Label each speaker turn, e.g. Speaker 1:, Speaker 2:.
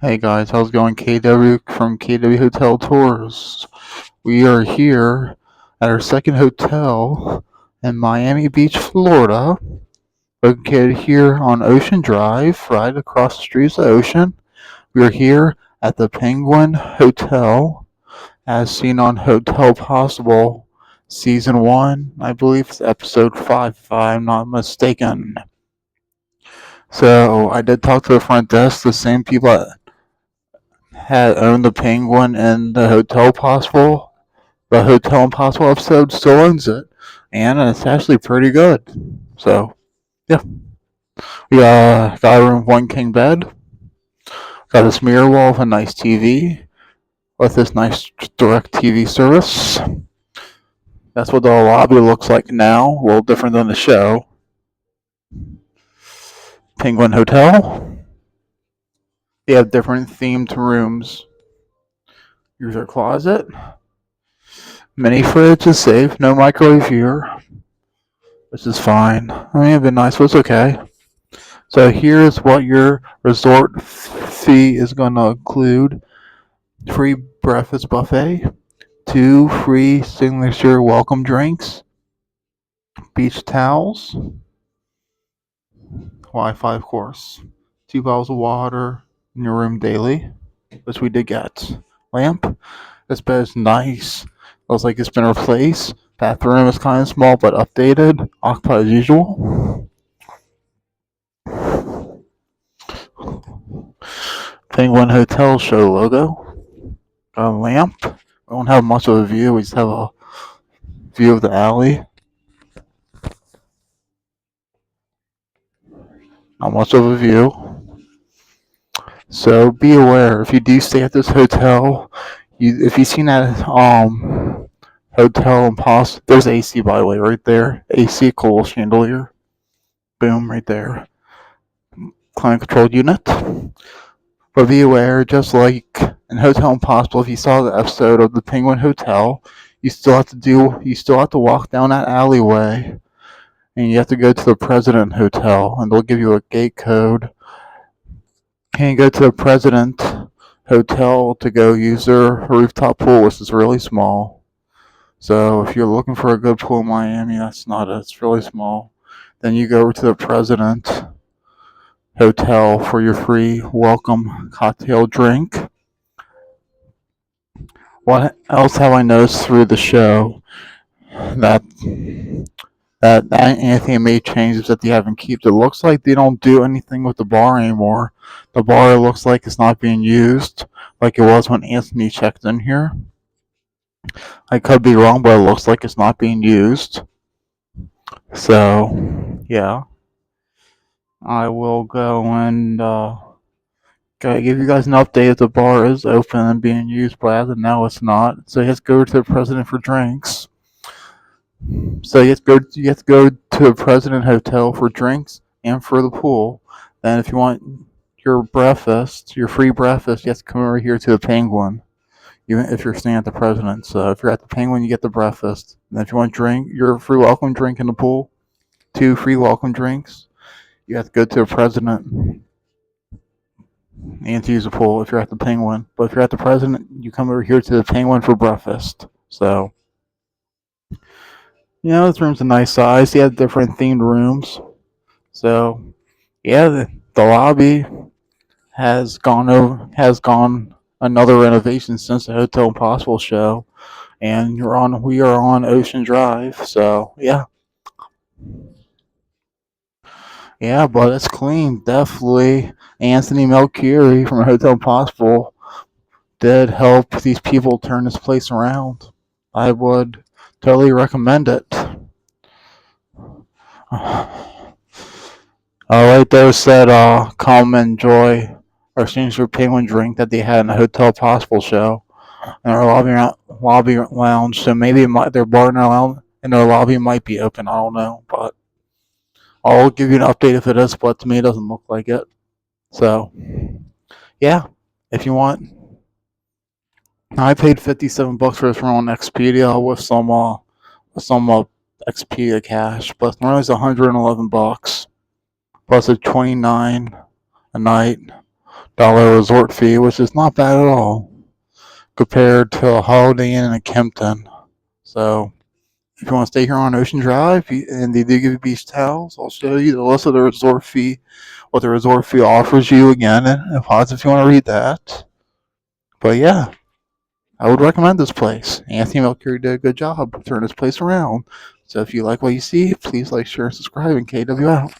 Speaker 1: Hey guys, how's it going? KW from KW Hotel Tours. We are here at our second hotel in Miami Beach, Florida, located here on Ocean Drive, right across the street of the ocean. We are here at the Penguin Hotel, as seen on Hotel Possible Season 1. I believe it's episode 5, if I'm not mistaken. So, I did talk to the front desk, the same people that had owned the Penguin and the Hotel Possible. The Hotel Impossible episode still owns it, and it's actually pretty good. So yeah, we got a room one king bed, got this mirror wall with a nice TV with this nice direct TV service. That's what the lobby looks like now, a little different than the show. Penguin Hotel. They have different themed rooms. Here's our closet. Mini fridge is safe, no microwave here, which is fine. I mean, it'd been nice, but it's okay. So here's what your resort fee is going to include: free breakfast buffet, 2 free signature welcome drinks, beach towels, Wi-Fi of course, 2 bottles of water in your room daily, which we did get. Lamp. This bed is nice. Looks like it's been replaced. Bathroom is kind of small but updated. Occupied as usual. Penguin Hotel show logo. Got a lamp. We don't have much of a view. We just have a view of the alley. Not much of a view. So be aware, if you do stay at this hotel, if you've seen that Hotel Impossible, there's AC by the way right there. AC cool chandelier. Boom, right there. Climate controlled unit. But be aware, just like in Hotel Impossible, if you saw the episode of the Penguin Hotel, you still have to walk down that alleyway, and you have to go to the President Hotel, and they'll give you a gate code. And you go to the President Hotel to go use their rooftop pool, which is really small. So if you're looking for a good pool in Miami, it's really small. Then you go over to the President Hotel for your free welcome cocktail drink. What else have I noticed through the show that Anthony made changes that they haven't kept? It looks like they don't do anything with the bar anymore. The bar looks like it's not being used like it was when Anthony checked in here. I could be wrong, but it looks like it's not being used. So, yeah. I will go and give you guys an update if the bar is open and being used, but as of now it's not. So you have to go to the President for drinks. So you have to go to the President Hotel for drinks and for the pool. Then if you want your free breakfast, you have to come over here to the Penguin. Even if you're staying at the President. So if you're at the Penguin, you get the breakfast. And if you want your free welcome drink in the pool, 2 free welcome drinks, you have to go to the President and to use the pool if you're at the Penguin. But if you're at the President, you come over here to the Penguin for breakfast. So, this room's a nice size. You have different themed rooms. So, yeah, the lobby has gone another renovation since the Hotel Impossible show, and we are on Ocean Drive. So, yeah, but it's clean. Definitely, Anthony Melchiori from Hotel Impossible did help these people turn this place around. I would totally recommend it. Right there said, come enjoy our signature penguin drink that they had in the Hotel Possible show in our lobby lounge. So maybe their bar in their lobby might be open. I don't know, but I'll give you an update if it is. But to me, it doesn't look like it. So yeah, if you want, I paid $57 for this room on Expedia with some Expedia cash, but it's normally $111 plus a $29 a night resort fee, which is not bad at all compared to a Holiday Inn in Kempton. So if you want to stay here on Ocean Drive and they do give you beach towels, I'll show you the list of the resort fee, what the resort fee offers you again, and pause if you want to read that. But yeah, I would recommend this place. Anthony Melchior did a good job turning this place around. So if you like what you see, please like, share, and subscribe, and KW out.